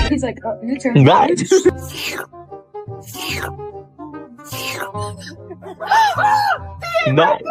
He's like, oh, your turn. Nice. Nice.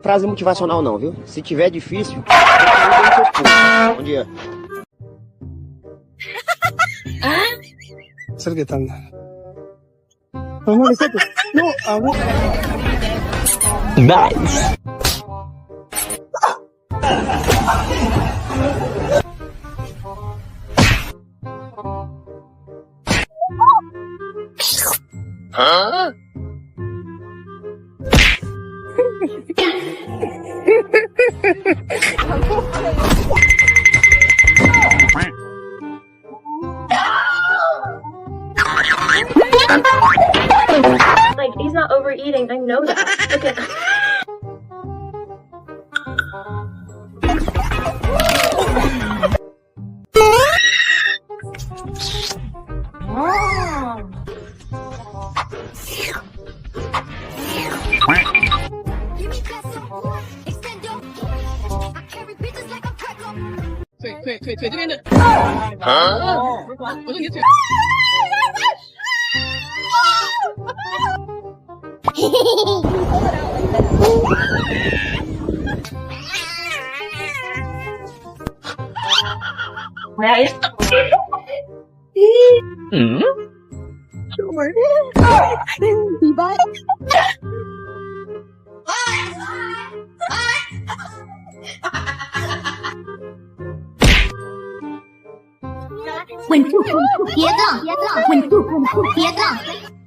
Frase motivacional não, viu? Se tiver difícil, bom dia. Sergetan. Vamos a no, hago. Nice. Hã? Like, he's not overeating. I know that. Look at. Quần khu,别động, quần khu,别động.